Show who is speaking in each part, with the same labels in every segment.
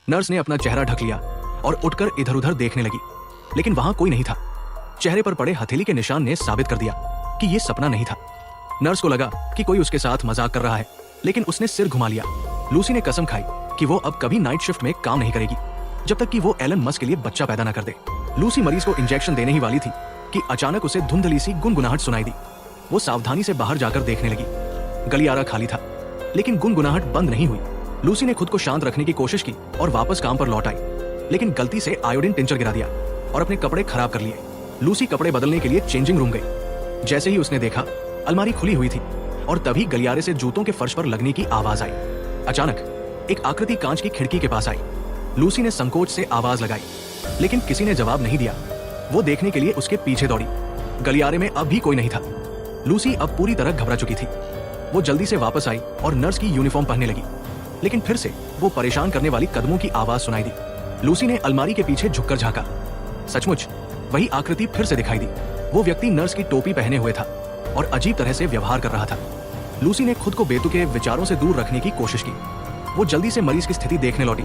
Speaker 1: Nurse ने अपना चेहरा ढक लिया और उठकर इधर उधर देखने लगी, लेकिन वहां कोई नहीं था। चेहरे पर पड़े हथेली के निशान ने साबित कर दिया कि यह सपना नहीं था। नर्स को लगा कि कोई उसके साथ मजाक कर रहा है, लेकिन उसने सिर घुमा लिया। लूसी ने कसम खाई कि वो अब कभी नाइट शिफ्ट में काम नहीं करेगी जब तक कि वो एलन मस्क के लिए बच्चा पैदा न कर दे। लूसी मरीज को इंजेक्शन देने ही वाली थी कि अचानक उसे धुंधली सी गुनगुनाहट सुनाई दी। वो सावधानी से बाहर जाकर देखने लगी। गलियारा खाली था, लेकिन गुनगुनाहट बंद नहीं हुई। लूसी ने खुद को शांत रखने की कोशिश की और वापस काम पर लौट आई, लेकिन गलती से आयोडीन टिंचर गिरा दिया और अपने कपड़े खराब कर लिए। लूसी कपड़े बदलने के लिए चेंजिंग रूम गई। जैसे ही उसने देखा, अलमारी खुली हुई थी और तभी गलियारे से जूतों के फर्श पर लगने की आवाज आई। अचानक एक आकृति कांच की खिड़की के पास आई। लूसी ने संकोच से आवाज लगाई, लेकिन किसी ने जवाब नहीं दिया। वो देखने के लिए उसके पीछे दौड़ी। गलियारे में अब भी कोई नहीं था। लूसी अब पूरी तरह घबरा चुकी थी। वो जल्दी से वापस आई और नर्स की यूनिफॉर्म पहनने लगी, लेकिन फिर से वो परेशान करने वाली कदमों की आवाज सुनाई दी। लूसी ने अलमारी के पीछे झुककर झांका। सचमुच वही आकृति फिर से दिखाई दी। वो व्यक्ति नर्स की टोपी पहने हुए था और अजीब तरह से व्यवहार कर रहा था। लूसी ने खुद को बेतुके विचारों से दूर रखने की कोशिश की। वो जल्दी से मरीज की स्थिति देखने लौटी,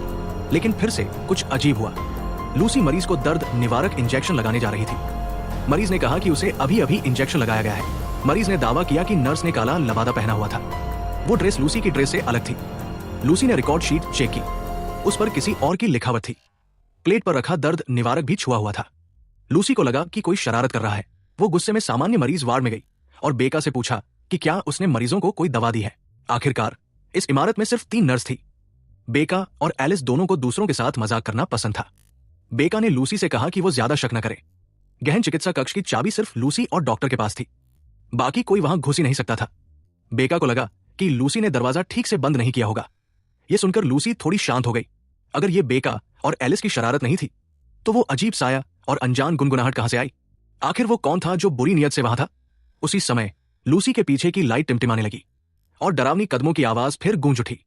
Speaker 1: लेकिन फिर से कुछ अजीब हुआ। लूसी मरीज को दर्द निवारक इंजेक्शन लगाने जा रही थी। मरीज ने कहा कि उसे अभी अभी इंजेक्शन लगाया गया है। मरीज ने दावा किया कि नर्स ने काला लबादा पहना हुआ था। वो ड्रेस लूसी की ड्रेस से अलग थी। लूसी ने रिकॉर्ड शीट चेक की। उस पर किसी और की लिखावट थी। प्लेट पर रखा दर्द निवारक भी छुआ हुआ था। लूसी को लगा कि कोई शरारत कर रहा है। वो गुस्से में सामान्य मरीज वार्ड में गई और बेका से पूछा कि क्या उसने मरीजों को कोई दवा दी है। आखिरकार इस इमारत में सिर्फ 3 नर्स थी। बेका और एलिस दोनों को दूसरों के साथ मजाक करना पसंद था। बेका ने लूसी से कहा कि वो ज्यादा शक न करे। गहन चिकित्सा कक्ष की चाबी सिर्फ लूसी और डॉक्टर के पास थी। बाकी कोई वहां घुस ही नहीं सकता था। बेका को लगा कि लूसी ने दरवाजा ठीक से बंद नहीं किया होगा। यह सुनकर लूसी थोड़ी शांत हो गई। अगर ये बेका और एलिस की शरारत नहीं थी, तो वो अजीब साया और अनजान गुनगुनाहट कहां से आई? आखिर वो कौन था जो बुरी नियत से वहां था? उसी समय लूसी के पीछे की लाइट टिमटिमाने लगी और डरावनी कदमों की आवाज फिर गूंज उठी।